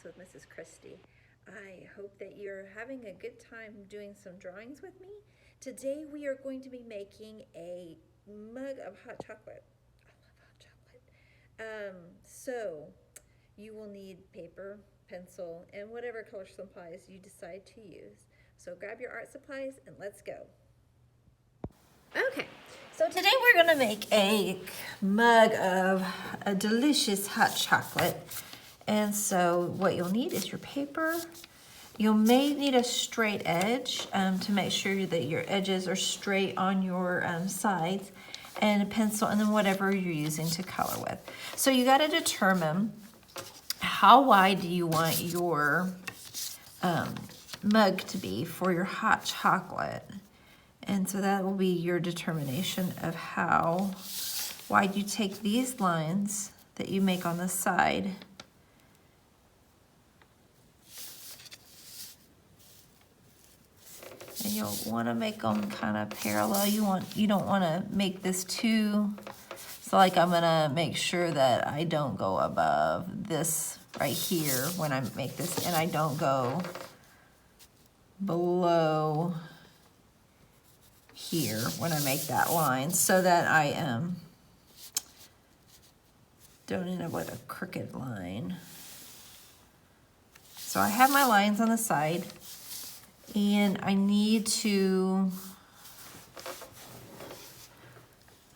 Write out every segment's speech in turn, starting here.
with Mrs. Christie. I hope that you're having a good time doing some drawings with me. Today we are going to be making a mug of hot chocolate. I love hot chocolate. So you will need paper, pencil, and whatever color supplies you decide to use. So grab your art supplies and let's go. Okay, so today we're gonna make a mug of a delicious hot chocolate. And so what you'll need is your paper. You may need a straight edge to make sure that your edges are straight on your sides, and a pencil, and then whatever you're using to color with. So you gotta determine how wide do you want your mug to be for your hot chocolate. And so that will be your determination of how wide you take these lines that you make on the side. And you'll want to make them kind of parallel. You don't want to make this too, so like I'm gonna make sure that I don't go above this right here when I make this, and I don't go below here when I make that line, so that I don't end up with a crooked line. So I have my lines on the side, and I need to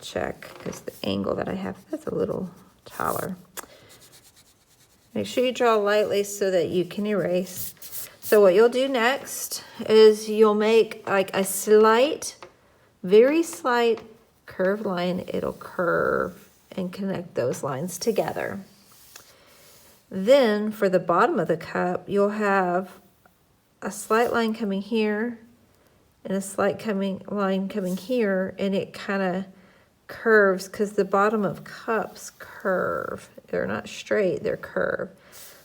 check because the angle that I have, that's a little taller. Make sure you draw lightly so that you can erase. So what you'll do next is you'll make like a slight, very slight curved line. It'll curve and connect those lines together. Then for the bottom of the cup, you'll have a slight line coming here and a slight line coming here, and it kind of curves because the bottom of cups curve. They're not straight, they're curved.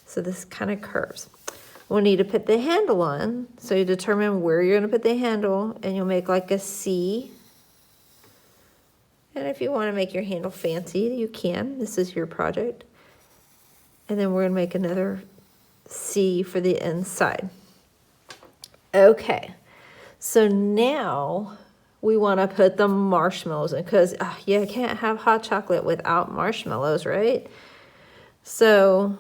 So this kind of curves. We'll need to put the handle on. So you determine where you're going to put the handle, and you'll make like a C. And if you want to make your handle fancy, you can. This is your project. And then we're going to make another C for the inside. Okay, so now we want to put the marshmallows in, because you can't have hot chocolate without marshmallows, right? So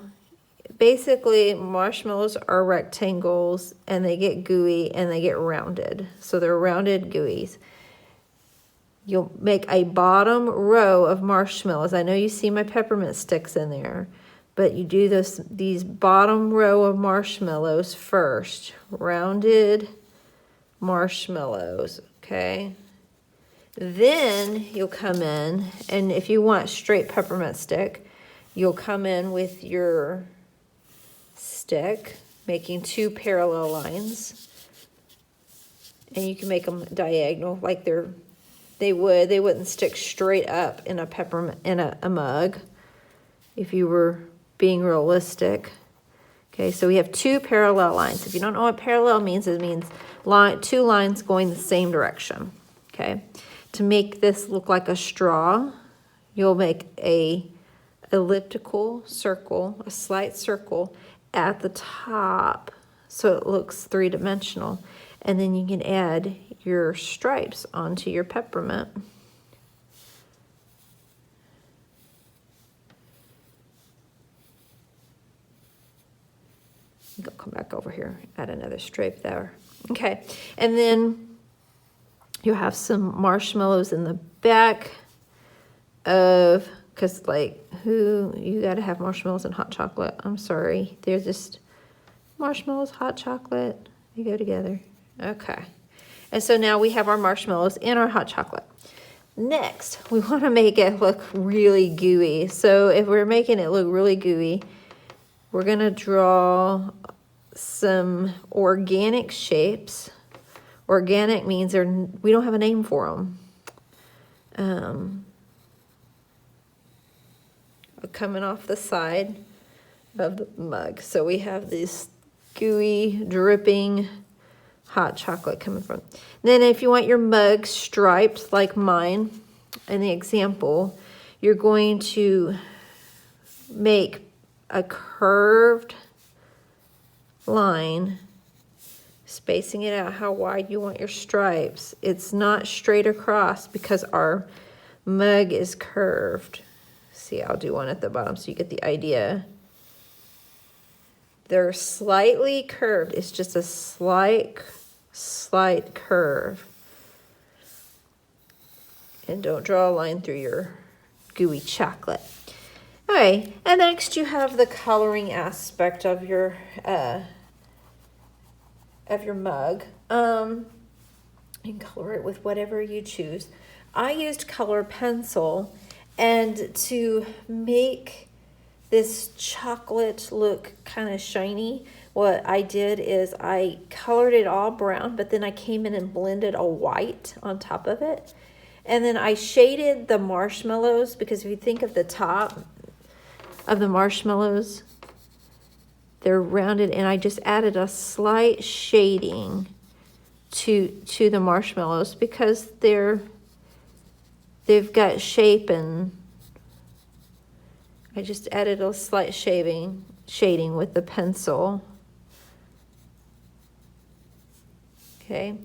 basically, marshmallows are rectangles, and they get gooey and they get rounded. So they're rounded gooeys. You'll make a bottom row of marshmallows. I know you see my peppermint sticks in there, but you do these bottom row of marshmallows first. Rounded marshmallows, okay? Then you'll come in, and if you want straight peppermint stick, you'll come in with your stick, making two parallel lines, and you can make them diagonal like they wouldn't stick straight up in a peppermint in a mug if you were being realistic. Okay, so we have two parallel lines. If you don't know what parallel means, it means two lines going the same direction. Okay, to make this look like a straw, you'll make a elliptical circle, a slight circle at the top, so it looks three-dimensional, and then you can add your stripes onto your peppermint. Go come back over here, add another stripe there. Okay, and then you'll have some marshmallows in the back of, because like you gotta have marshmallows and hot chocolate. I'm sorry, they're just marshmallows, hot chocolate, they go together. Okay, and so now we have our marshmallows and our hot chocolate. Next, we want to make it look really gooey. So if we're making it look really gooey, we're gonna draw some organic shapes. Organic means we don't have a name for them. Coming off the side of the mug. So we have this gooey, dripping hot chocolate coming from. Then if you want your mug striped like mine in the example, you're going to make a curved line, spacing it out how wide you want your stripes. It's not straight across because our mug is curved. See, I'll do one at the bottom so you get the idea. They're slightly curved. It's just a slight curve. And don't draw a line through your gooey chocolate. Okay, and next you have the coloring aspect of your mug. You can color it with whatever you choose. I used color pencil, and to make this chocolate look kind of shiny, what I did is I colored it all brown, but then I came in and blended a white on top of it. And then I shaded the marshmallows, because if you think of the top of the marshmallows, they're rounded, and I just added a slight shading to the marshmallows because they've got shape, and I just added a slight shading with the pencil. Okay,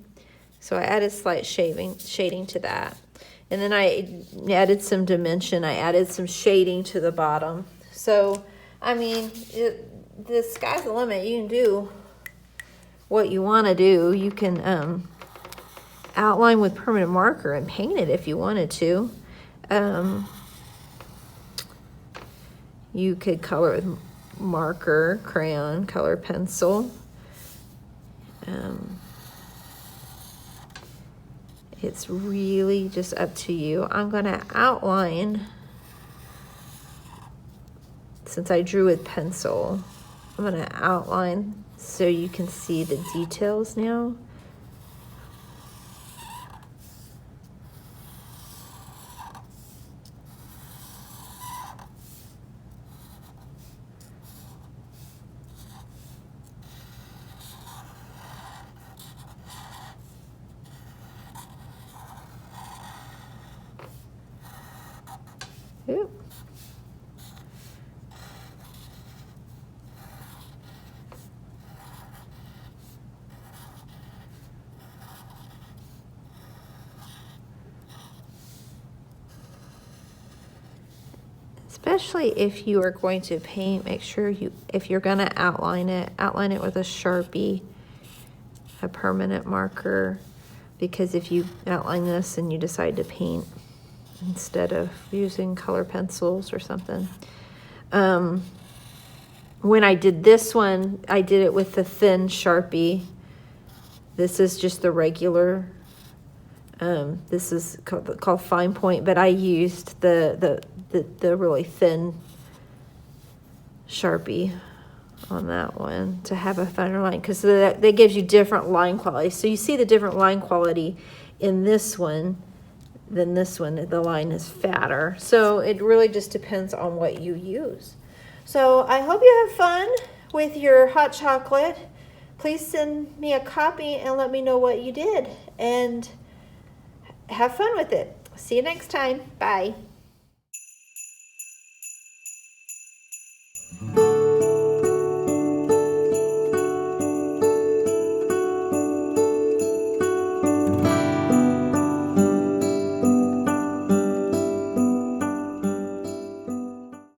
so I added slight shading to that. And then I added some dimension. I added some shading to the bottom. So, I mean, the sky's the limit. You can do what you want to do. You can outline with permanent marker and paint it if you wanted to. You could color with marker, crayon, color pencil. It's really just up to you. I'm going to outline, since I drew with pencil, I'm going to outline so you can see the details now. Ooh. Especially if you are going to paint, make sure if you're going to outline it with a Sharpie, a permanent marker, because if you outline this and you decide to paint instead of using color pencils or something. When I did this one, I did it with the thin Sharpie. This is just the regular. This is called fine point, but I used the really thin Sharpie on that one to have a finer line, because that gives you different line quality. So you see the different line quality in this one than this one. The line is fatter. So it really just depends on what you use. So I hope you have fun with your hot chocolate. Please send me a copy and let me know what you did, and have fun with it. See you next time. Bye.